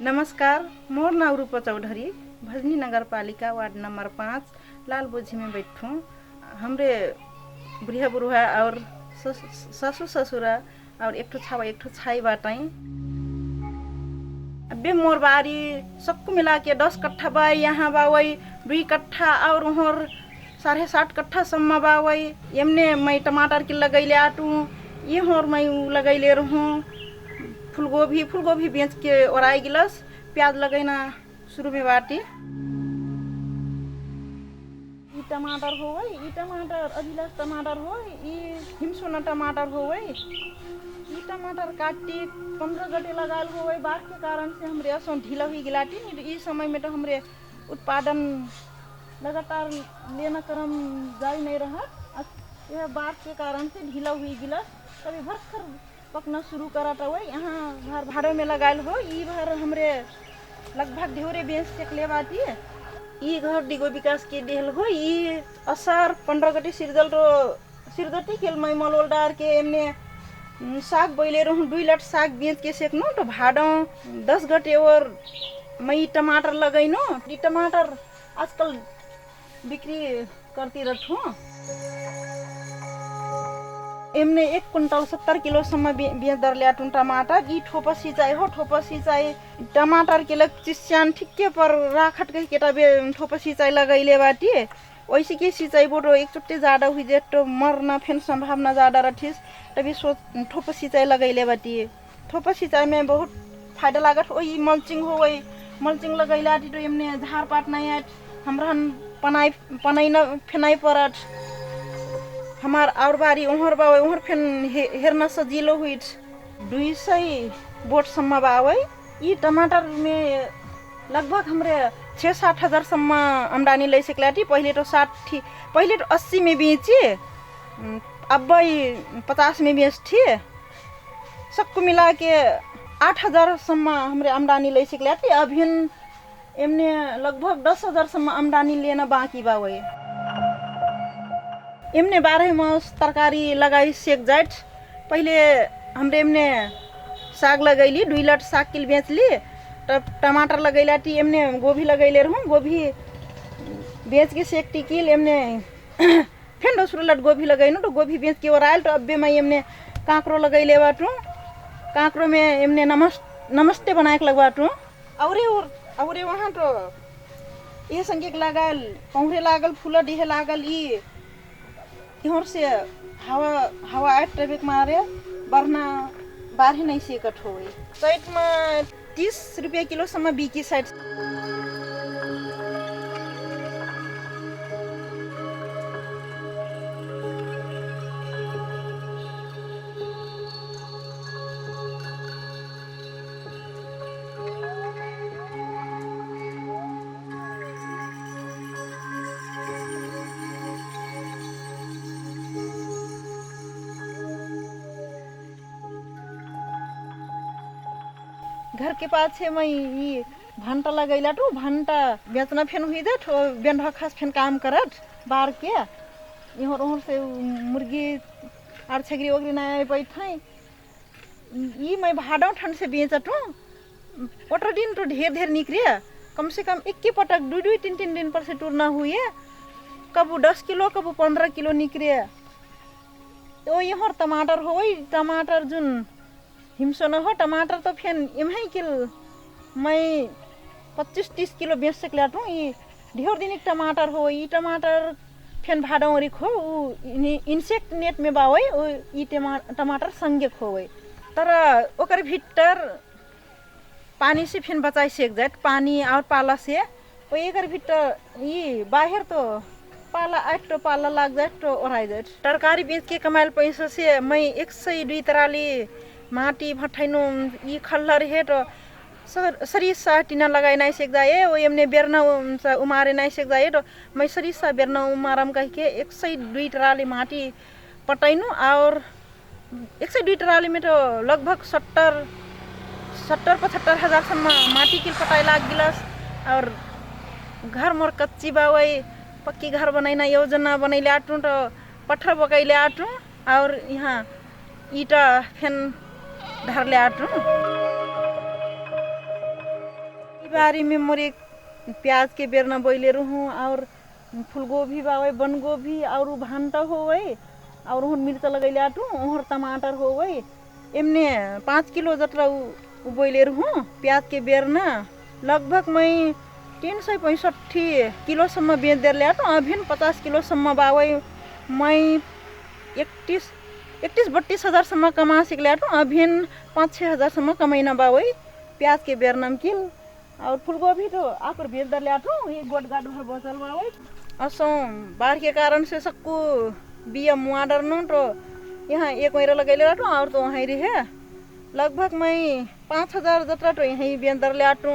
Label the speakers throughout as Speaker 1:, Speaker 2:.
Speaker 1: नमस्कार, मोर नाम रूपा चौधरी, भजनी नगरपालिका वार्ड नंबर 5 लाल बोझी में बैठूँ। हमरे बुढ़िया बुढ़ा और ससुर ससुरा और एक ठो छाई बाटाई। अबे मोर बारी सबको मिला के 10 कट्ठा बा, यहाँ बा वही 2 कट्ठा और उहर 60.5 कट्ठा सम्मा बा वही। एमने मैं टमाटर के लगैले आटू, ये होर मैं लगैले रहूँ। फूलगोभी बेच के ओराई गिलस, प्याज लगैना शुरू में बाटी। ई टमाटर हो गई, ई टमाटर अजिलस टमाटर हो, ई हिमसोना टमाटर हो गई। ई टमाटर काटी 15 गटे लगाल हो गई। बाढ़ के कारण से हमरे असो ढीला हुई गिलाटी नहीं। इस समय में तो हमरे उत्पादन लगातार लेना क्रम जारी नहीं रहा। यह बाढ़ के कारण से ढीला हुई गिलस, कभी भरकर पकना शुरू करा था। वही यहाँ घर भाड़े में लगायल हो। ई भर हमरे लगभग ढेरे बेच सकले बाटी। ई घर डिगो विकास के देहल हो। ई असर 15 गटी सिरदटी खेल मैं मलोल डार के एमने साग बोले रहूँ। 2 लट साग बेच के सेकनो तो भाड़ो 10 गटे और मैं टमाटर लगैनो। ई टमाटर आजकल बिक्री करती रहूँ। एमने 1 कुंटल 70 किलो सम्म बेच दर लिया टमाटर। ई ठोपा सिंचाई हो, ठोपा सिंचाई टमाटर के लग चिस्यान ठिक्के पर राखट के केटा ठोपा सिंचाई लगैले बाटी। वैसे की सिंचाई बोटो एक चुट्टी ज्यादा हुई जे तो मरना फेन संभावना ज्यादा रठिस, तभी ठोपा सिंचाई लगैले बाटी। ठोपा सिंचाई में बहुत फायदा लागत। वही मल्चिंग हो गई, मल्चिंग लगैले आटी तो एमने झार पाट नहीं आट हमरन पनाई न फेनाई परत। हमार और बारी उहर बावे, उहर फेन हेरना सजिलो हुई। 200 बोट सम्म बावे। ई टमाटर में लगभग हमरे 6-7 हजार सम्म आमदनी ले सकलाटी। पहले तो 80 में बेची, अब 50 में बेचती। सबको मिला के 8 हजार सम्म हमरे आमदनी ले सकलाटी। अभी एमने लगभग 10 हजार सम्म आमदनी लेना बाकी बावे। एमने 12 मास तरकारी लगाई सेक जाट। पहले हमरे एमने साग लगैली, 2 लट साग के बेच ली। तब टमाटर लगैला टी एमने गोभी लगैले रहूँ। गोभी बेच के सेक टिकिल एमने फिर दूसरो लट गोभी लगैनु तो गोभी बेच के और आयल। तो अब्बे मैं एमने कांकरो लगैले बाटू। कांकरो में एमने नमस्ते बनाए के लगवाटू। और वहाँ तो ये संगे लगाल पौरे लागल, फूल डिहे लागल। ई इहर से हवा आठ ट्रैफिक मारे बरना बाहर नहीं सेकट हो गई। साइड में 30 रुपया किलो सम्म बिकी साइड। घर के पास है मैं ये भंटा लगैला तो भंटा बेचना फेन हुई जाट। बेंढा खास फेन काम करत बार के इहर उहर से मुर्गी और छगरी वगरी नया बैठे। ये मैं भाड़ा ठंड से बेचत हूँ। ओटर दिन तो ढेर निकले, कम से कम 1 पटक 2-3 दिन पर से टूरना हुए। कबू 10 किलो कबू 15 किलो निकले। तो यहाँ टमाटर हो, टमाटर जुन हिमसोना हो टमाटर तो फेन एमही किल मैं 25-30 किलो बेच सकला हूँ। ये ढेर दिन टमाटर हो। ये टमाटर फेन भाड़ा खो इंसेक्ट नेट में बावे। ये टमाटर संगे खोवे तर ओकर भीतर पानी से फेन बचाई सेक जाट। पानी और पाला से वो एकर भीतर ये बाहर तो पाला आठ तो पाला लाग जाट तो ओराई जाट। तरकारी बेच के कमायल पैसा से मैं 102 तराली माटी भट्टाइनो ये खल्लर है तो सरिसा टीना लगाई नहीं सेक जाए। वो एमने बेरना उमारे नहीं सेक जाए तो मैं सरिसा बेरना उमारम कह के 102 टराली माटी पटाइनु। और 102 टराली में तो लगभग 70-75 हजार सम्म माटी की पटाई लाग गिलस। और घर मोर कच्ची बावई पक्की घर बनाइना योजना बनैले आटू तो पत्थर बकैले आटू। और यहाँ ईटा फेन धर ले आटू। बारी में मोर एक प्याज के बेरना बोइले रहूँ और फूलगोभी बावे बन गोभी और भांटा होवे और मिर्चा लगैले आटू और टमाटर होवे एमने 5 किलो जत्रा बोइले रहूँ प्याज के बेरना लगभग मैं 365 किलोसम्म बेच देले आटू। अभिन 50 किलोसम्म बावे मैं 31-32 हजारसम्म कमा सिकले आटू। अभिन 5-6 हजारसम्म कमाइना बावे प्याज के बेरना किल और फूलगोभी तो आकर बेच दर आटू एक गोट गाड भर बचल बावे। असो बाढ़ के कारण से सबको बिया मुआ डरनो तो यहाँ एक महीना लगैले आटू और तो वहीं रहे लगभग मैं 5,000 जत्रा तो यहीं बेच दर आटू।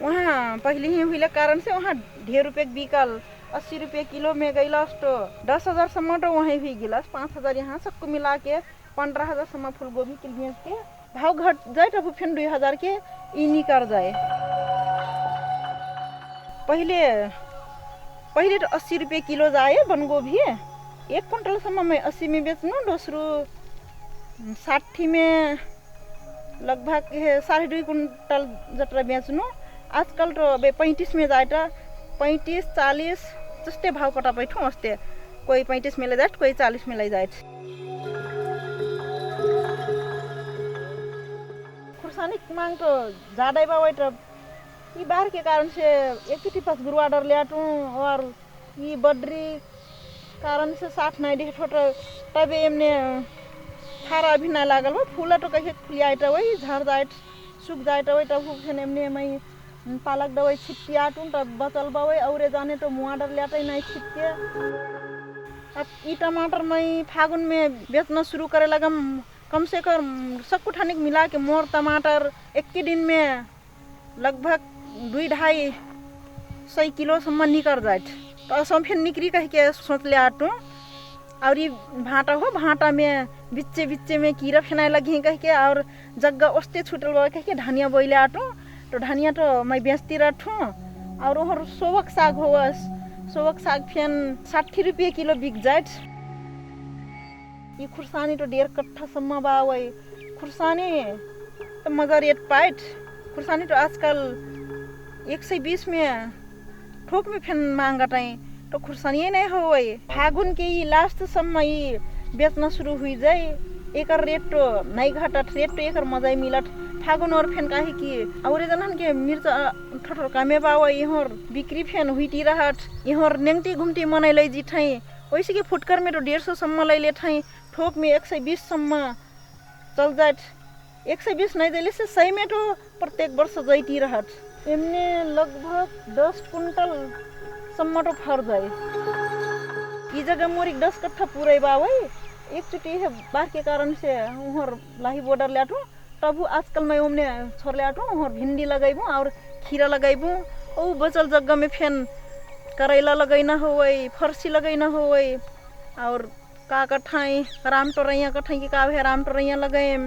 Speaker 1: वहाँ पहले ही हुई कारण से वहाँ ढेर रुपये बिकल 80 रुपये किलो में गैलास तो 10,000 तो वहीं भी गिलास 5,000 यहाँ सबको मिला के 15,000 फूलगोभी के बेच के भाव घट जाए तो फिर 2,000 के इनी कर जाए। पहले तो 80 रुपये किलो जाए बन गोभी 1 क्विंटल मैं 80 में बेचनू दूसरो 60 में लगभग 2.5 क्विंटल जत्रा बेचनू। आजकल तो 35 में जाए 35-40 जस्ते भाव पटा बैठूँ अस्ते कोई 35 में ले जाए कोई 40 में ले जाए। खुर्सानी की मांग तो ज़्यादा ही बावे तो ये बाहर के कारण से एक ही पास गुरुआ डर ले आटू और ये बड्री कारण से साथ नहीं दे छोटा तब एमने थारा अभी ना लागल बा फूला तो कहीं फुलिया वही झड़ जाए सूख जाए वही तब फिर एमने मैं पालक दवाई छिटके आटू तब बचल बावे और जाने तो मुआ डर लेता ही नहीं छिटके। अब ये टमाटर मैं फागुन में बेचना शुरू करे लगम कम से कम सब कुछ ठानिक मिला के मोर टमाटर एक ही दिन में लगभग 2-2.5 किलोसम्म निकल जाए तो असम फिर निकरी कह के सोच ले आटू। और ये भाटा हो भाटा में बिच्चे में कीड़ा फेनाए लगी कह के और जगह ओस्ते छूटल बा कह के धनिया बोइले आटू तो धनिया तो मैं बेचती रहूँ। और सोवक साग हो सोवक साग फिर 60 रुपये किलो बिक जाए। ये खुर्सानी तो 1.5 कट्ठा बावे खुर्सानी तो मगर रेट पाइट खुर्सानी तो आजकल 120 में थोक में फिर मांगा टाई तो खुर्सानी नहीं हो फागुन के ये लास्ट ये बेचना शुरू हुई जाए एक रेट तो नहीं घटत रेट तो एक मजा ही मिलत फागुन और फेन काहे कि और जनन के मिर्चा ठोठो कामे बावा यहाँ बिक्री फेन हुईटी रहत यहाँ नेंगटी घुमटी मनाई लै जी ठाई वैसे कि फुटकर में तो 150 लै ले ठाई थोक में 120 चल जाए 120 नहीं दिले से सही में तो प्रत्येक वर्ष जैती रहत एमने लगभग 10 कुंटल तो फर जाए। ये जगह मोर 10 कट्ठा पूरे बावे एक चुटी है बाढ़ के कारण से वहाँ लाही बॉर्डर ले आटू तब आजकल मैं उमने छोड़ ले आटू वहाँ भिंडी लगाइबू और खीरा लगाइबू और बचल जगह में फेन करेला लगैना हो फरसी लगैना हो और का कठाई राम टोरैया कठाई के का राम टोरैया लगाएम।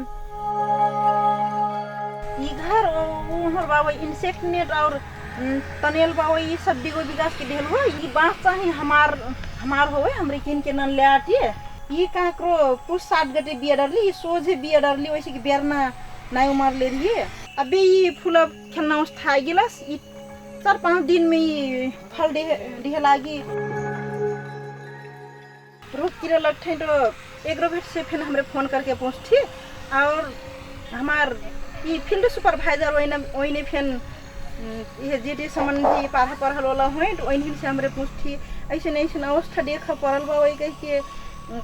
Speaker 1: ये घर वहाँ बाबा इंसेक्ट नेट और तनेल बाबा ये सब दिगो विकास के ढेल हुआ ये बाँस चाहिए हमार होवे हमरे किन के नन ले आटिए ये काकरो कुछ 7 गटे बिया डरली ये सोझे बिया डरली वैसे कि बेरना नहीं उमार ले रही है। अभी ये फूल खेलना था गिलास ये 4-5 दिन में ये फल देह लागी रोग कीड़ा लगते तो एग्रोवेट से फिर हमरे फोन करके पूछती और हमार ये फील्ड सुपरवाइजर वही फिर ये जी संबंधी पारा पढ़ल वाला हुए तो वही से हमरे पूछती ऐसे नहीं अवस्था देख पड़ल बा वही कह के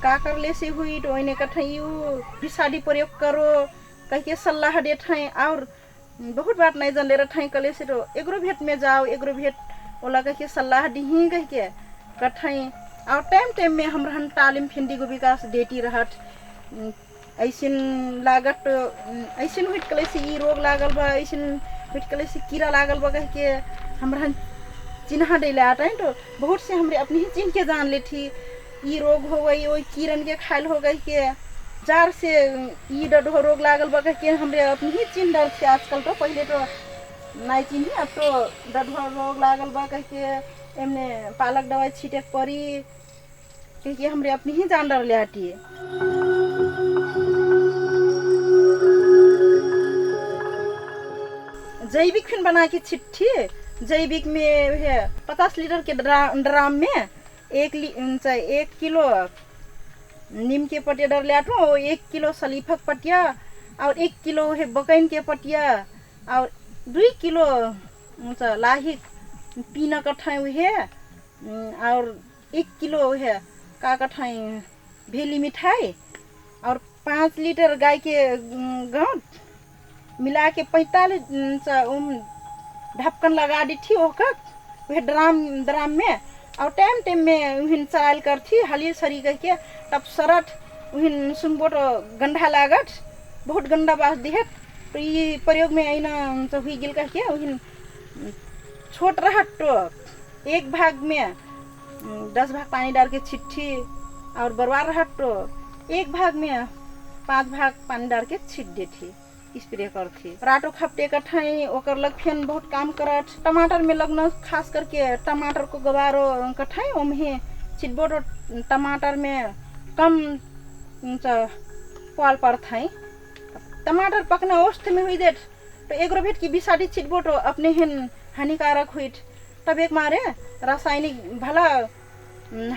Speaker 1: का कर ले से हुई तो वही कठई विषादी प्रयोग करो कह के सलाह देते और बहुत बात नहीं जान ले रहे कले से तो एग्रोवेट में जाओ एग्रोवेट वाला कह के सलाह दी कह के कठई और टाइम में हम तालीम फिंडी को विकास देती रहत ऐसे लागत ऐसे हुई कले से ये रोग लागल बा ऐसे हुई कले से कीड़ा लागल बा कह के हमरा चिन्हा दे आते हैं तो बहुत से हमरे अपनी ही चिन्ह के जान लेती ये रोग हो गई वही कीड़न के खायल हो गई के जार से ये डो रोग लागल बा कह के हमरे अपनी ही चिन्ह डर थे आजकल तो पहले तो नहीं चिन्ह अब तो डो रोग लागल बा कह के एमने पालक दवाई छीटे पड़ी क्योंकि हमरे अपनी ही जान डर ले आती है। जैविक फिन बना के छिट्ठी जैविक में है 50 लीटर के ड्राम में 1 किलो नीम के पटिया डर ले आठो 1 किलो सलीफक पटिया और 1 किलो है बकैन के पटिया और 2 किलो लाही पीना कठाई है और 1 किलो है का कठाई भेली मिठाई और 5 लीटर गाय के गाँठ मिला के 45 ढक्कन लगा दी थी ओकर वह ड्राम में और टाइम में उहिन चाल कर थी हली सरी कह के तब सरट उहिन सुनबोट गंढा लागत बहुत गंदा बास दिहत तो ये प्रयोग में आईना तो हुई गिल कह के उहिन छोट रहत तो एक भाग में 10 भाग पानी डाल के छिट्ठी और बरवार रहत तो एक भाग में 5 भाग पानी डाल के छिट देती स्प्रे करती राटो खपटे कठाई ओकर लग फेन बहुत काम करत टमाटर में लगना खास करके टमाटर को गवारो कठाई ओमहे छिटबोटो टमाटर में कम पाल पड़थाई टमाटर पकना औस्त में हुई देट तो एग्रोवेट की बिसाड़ी छिटबोटो अपने हिन हानिकारक हुई तब एक मारे रासायनिक भला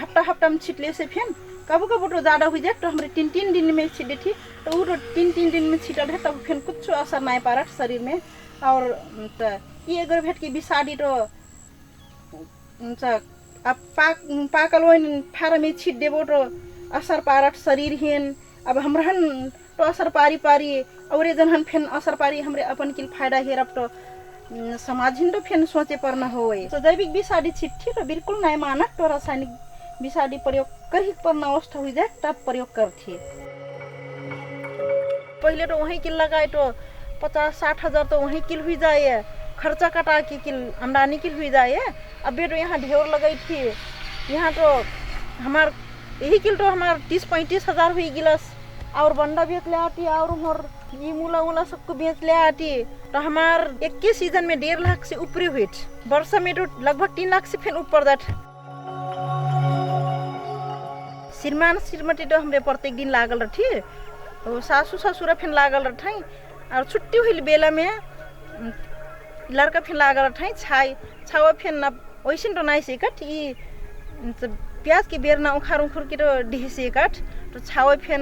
Speaker 1: हफ्ता में छिटले से फेन कबू कबू तो ज़्यादा हुई जाए तो हमारे 3 दिन में छिटे थी तो वो तो 3 दिन में छिटल है तब फिर कुछ असर नहीं पा रहा शरीर में और ये अगर भेट की बिसाड़ी तो अब पाकल वो फार में छिट देवो तो असर पा रहा शरीर हिन अब हमरहन तो असर पारी और जन हन फिर असर पारी हमरे अपन किल फायदा हेर अब तो समाज हिन तो फिर सोचे पर न हो तो जैविक बिसाड़ी छिट्ठी तो बिल्कुल नहीं मानक तो रासायनिक बिसाड़ी प्रयोग करही पर अवस्था हुई जाए तब प्रयोग करती पहले तो वहीं किल लगाए तो 50-60 हजार तो वहीं किल हुई जाए खर्चा कटा के किल आमदनी किल हुई जाए अबे तो यहाँ ढेर लगाई थी यहाँ तो हमार यही किल तो हमार 30-35 हजार हुई गिलस और बंडा बेच ले आती और ये मूला सबको बेच ले आती तो हमार एक के सीजन में 1.5 लाख से ऊपर हुई वर्षा में तो लगभग 3 लाख से फिर ऊपर जाट श्रीमान श्रीमती तो हमरे प्रत्येक दिन लागल रही तो सासू ससुर फिर लागल रही और छुट्टी हुई बेला में लड़का फिर लागल रही छावा फिर वैसे तो नहीं सीकट ये प्याज के बेर ना उखार के तो ढी सीकट तो छावा फिर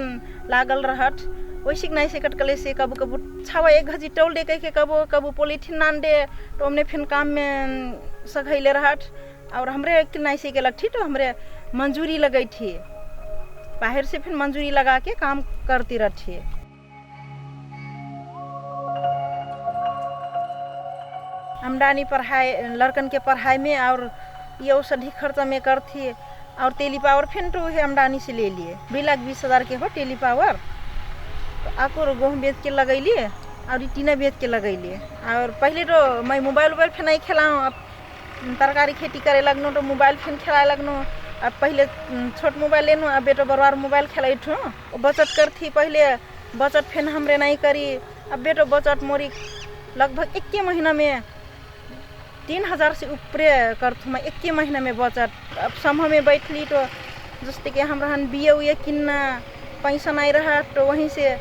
Speaker 1: लागल रहत वैसे नहीं सीकट कले से कबू कबू छावा एक घजी टोल दे के कबू कबू पोलिथीन नान दे तो हमने फिर काम में सघैले रहत और हमरे नहीं सीखे थी तो हमरे मंजूरी लगाई थी बाहर से फिर मंजूरी लगा के काम करती रहती है आमदनी पढ़ाई लड़कन के पढ़ाई में और ये औषधि खर्चा में करती और टेली पावर फिर तो है आमदनी से ले लिए 2,20,000 के हो टेली पावर तो आको गेहूँ बेच के लगैली और टीना बेच के लगैली और पहले तो मैं मोबाइल फिर नहीं खेलाऊँ अब तरकारी खेती करे लगनू तो मोबाइल फिर खेलाए लगनू अब पहले छोट मोबाइल लेनू अब बेटो बरबार मोबाइल खेलाई ठूँ बचत करती पहले बचत फिर हमरे नहीं करी अब बेटो बचत मोरी लगभग 1 महीना में 3,000 से ऊपर करथूँ मैं 1 महीना में बचत अब समूह में बैठली तो जैसे कि हमरा बिया उया किन्ना पैसा नहीं रहा तो वहीं से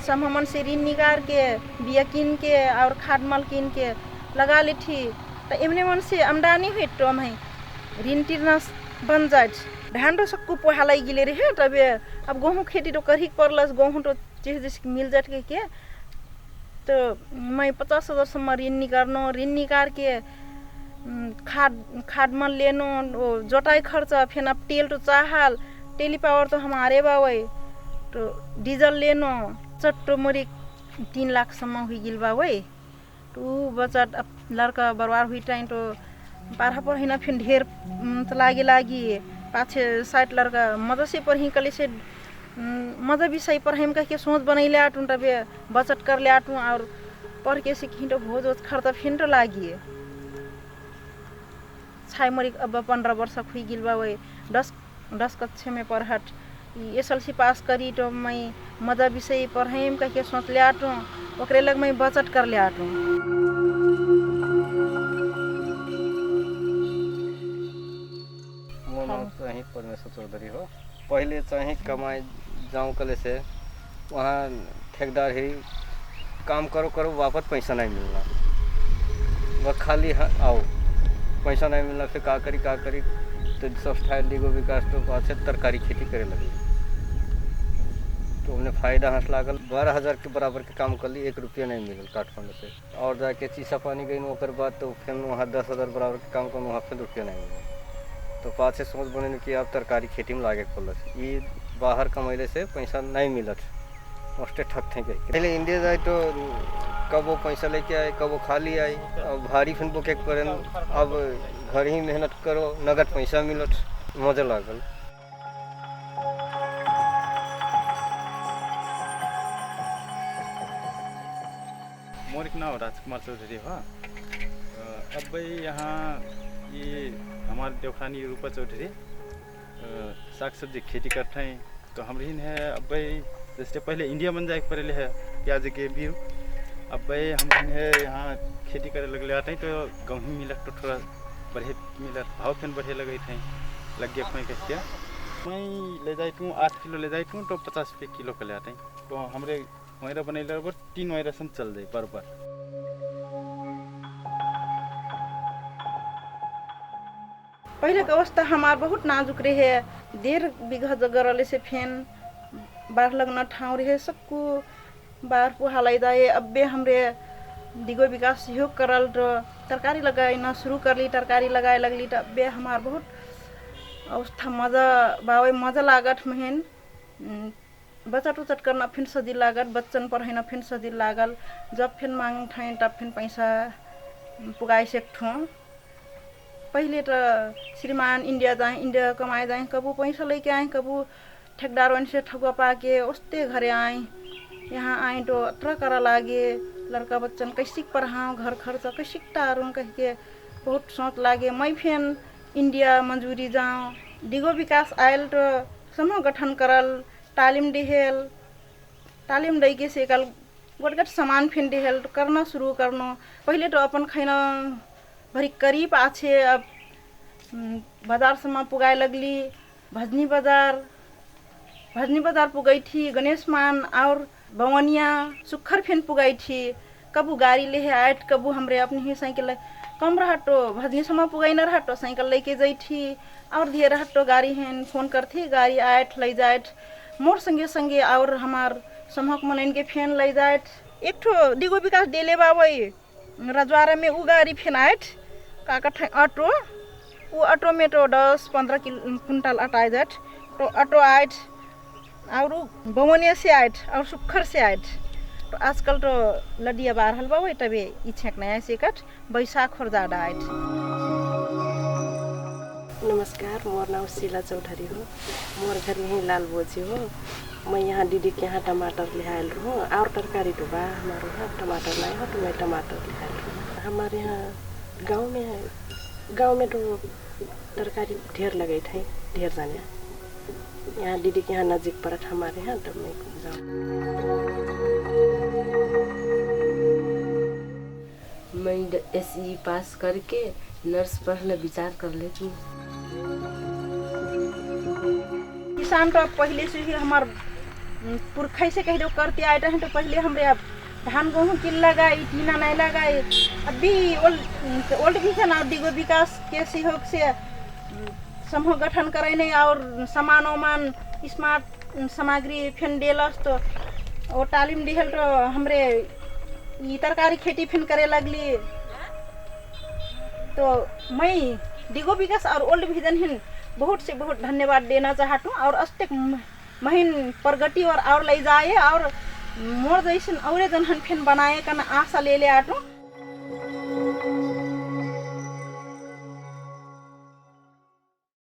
Speaker 1: समूह से ऋण निकाल के बिया किन के और खाद माल किन के लगा ली थी तो एमने मन से आमदनी हुई तो हमें ऋण टीना बन जाए धान तो सबको पोहाला गिले रहे तब अब गेहूँ खेती तो कर ही पड़लस गेहूँ तो चीज जैसे मिल जाए के तो मैं 50,000 से ऋण निकाल के खाद मन लेनो जोताई खर्चा फिर अब तेल तो चाहल टेली पावर तो हमारे बावे तो डीजल लेनो चट्टो मोरी 3 लाख सम्म हुई गिल बावे तो बचत अब लड़का बर्बाद हुई टाइम तो 12 पढ़ना फिर ढेर लागी पाछे 60 लड़का मजा से पढ़ी कले से मजा भी सही पढ़ाई में कह के सोच बनैले आटूँ तब बचत कर ले आटूँ और पढ़ के सीखी तो भोज वोज खर्चा फिर तो लागिए छाई मरी अब 15 वर्ष हुई गिल बा वही 10 कक्षा में पढ़त SLC पास करी तो मैं मजा विषय पढ़ाई में कह के सोच ले आटूँ ओकरे लग मैं बचत कर ले आटूँ
Speaker 2: चाहे परमेश्वर चौधरी हो पहले चाहे कमाए जाऊँ कले से वहाँ ठेकेदार ही काम करो वापस पैसा नहीं मिलना वह खाली आओ पैसा नहीं मिलना फिर का करी तो संस्था दिगो विकास तो पास तरकारी खेती करे लगी। तो हमने फायदा हंस लागल 12,000 के बराबर के काम कर ली, 1 रुपया नहीं मिलल काठमांड से। और जाके चीसा पानी गई ओकर बाद तो फिर वहाँ 10,000 बराबर के काम कर वहाँ फिर रुपया नहीं मिलल। तो पास से सोच बने कि अब तरकारी खेती में लागे पड़ल। ये बाहर कमैले से पैसा नहीं मिलत, उससे ठक थे गई। पहले इंडिया जाए तो कब वो पैसा लेके आए कब वो खाली आई, अब भारी फिर बुके करें। अब घर ही मेहनत करो, नगद पैसा मिलत, मजा लागल।
Speaker 3: मोर के नाम राजकुमार चौधरी हो। अब भाई यहाँ ये हमारे देवखानी रूपा चौधरी साग सब्जी खेती करते हैं। तो हम रही है अब भाई जैसे पहले इंडिया बन जाए पड़े है प्याज के बीज। अब भाई हम है यहाँ खेती करे लगले आते हैं तो गेहूँ मिलत तो थोड़ा बढ़े मिलत, भाव फिर बढ़े लगे थे लग गया खोई कह के मैं ले जाती हूँ 8 किलो ले जाती हूँ तो 50 रुपये किलो के ले आते हैं। तो हमारे वहीरा बने बराबर 3 वहीरा सन चल जाए बराबर।
Speaker 1: पहले के अवस्था हमार बहुत नाजुक रहे, 1.5 बीघा जगह रहे से फेन बाढ़ लगना ठाव रहे सबको बाढ़ पुहालाई जाए। अब्बे हमरे दिगो विकास सहयोग करल तो तरकारी लगाना शुरू कर ली, तरकारी लगाए लगली तो अब्बे हमार बहुत अवस्था मजा बावे मजा लागत महीन बचत उचट करना फिर सदी लागत, बच्चन पढ़ाना फिर सदी लागल। जब फिर मांग ठाएं तब फिर पैसा पुगाई सकठूँ। पहले तो श्रीमान इंडिया जाए, इंडिया कमाए जाए, कबू पैसा लेके आए, कबू ठेकेदारों से ठगुआ पा के उसते घरे आए। यहाँ आए तो अतरा करा लागे लड़का बच्चन कैसे पढ़ाऊँ, घर खर्चा कैसे टारूँ कह के बहुत सोच लागे। मैं फिर इंडिया मंजूरी जाऊँ, दिगो विकास आयल तो समूह गठन करल, तालीम दिहेल, तालीम दे के सेकल गोटगट सामान फिर दिहेल तो करना शुरू करनो। पहले तो अपन खैना भरी करीब आछे, अब बाजार समा पुगाए लगली। भजनी बाजार पुगई थी, गणेश मान और बवनिया सुखर फिर पुगई थी। कबू गाड़ी ले आए, कबू हमरे अपनी ही साइकिल कम रहा तो भजनी समा पुगाई न रहा तो साइकिल लेके जाई थी। और दिए रहा तो गाड़ी हैं फोन करती, गाड़ी आए ले जाए मोर संगे संगे और हमार समूह मन के फेन ले जाए। एक ठो दिगो विकास डेले बाबई रजवाड़ा में उ गाड़ी फेन आए का कठ ऑटो, वो ऑटो में तो 10-15 कुंटल आटा जाए। तो ऑटो आए और बवनिया से आए और सुखर से आए। तो आजकल तो लडिया बार हल बाबई तबे इच्छेक नया से कट बैसाख और ज़्यादा आए।
Speaker 4: नमस्कार, मोर नाम शीला चौधरी हो। मोर घर यहीं लाल बोझी हो। मैं यहाँ दीदी के यहाँ टमाटर ले आयल रहूँ और तरकारी तो बा हमारे यहाँ टमाटर नहीं हो तो मैं टमाटर ले आयल रहूँ। हमारे यहाँ गांव में तो तरकारी ढेर लगे थे, ढेर जाने यहाँ दीदी के यहाँ नजीक पड़त हमारे यहाँ तब मैं जाऊँ।
Speaker 5: मैं SE पास करके नर्स पढ़ने विचार कर लेती हूँ।
Speaker 1: किसान तो पहले से ही हमार पुरखा से कह दो करते आए हैं। तो पहले हमरे अब धान गेहूँ की लगाई, टीना नहीं लगाई। अभी ओल्ड विजन और दिगो विकास के सहयोग से समूह गठन करे नहीं और सामान वामान स्मार्ट सामग्री फिर डेलस तो और तालीम दिहल तो हमरे ये तरकारी खेती फिर करे लगली। तो मैं दिगो विकास और ओल्ड विजन हिन बहुत से बहुत धन्यवाद देना चाहती हूँ। और अस्तिक महीन प्रगति और ले जाए और मोर जैसे और जन फिर बनाए का आशा ले आटू।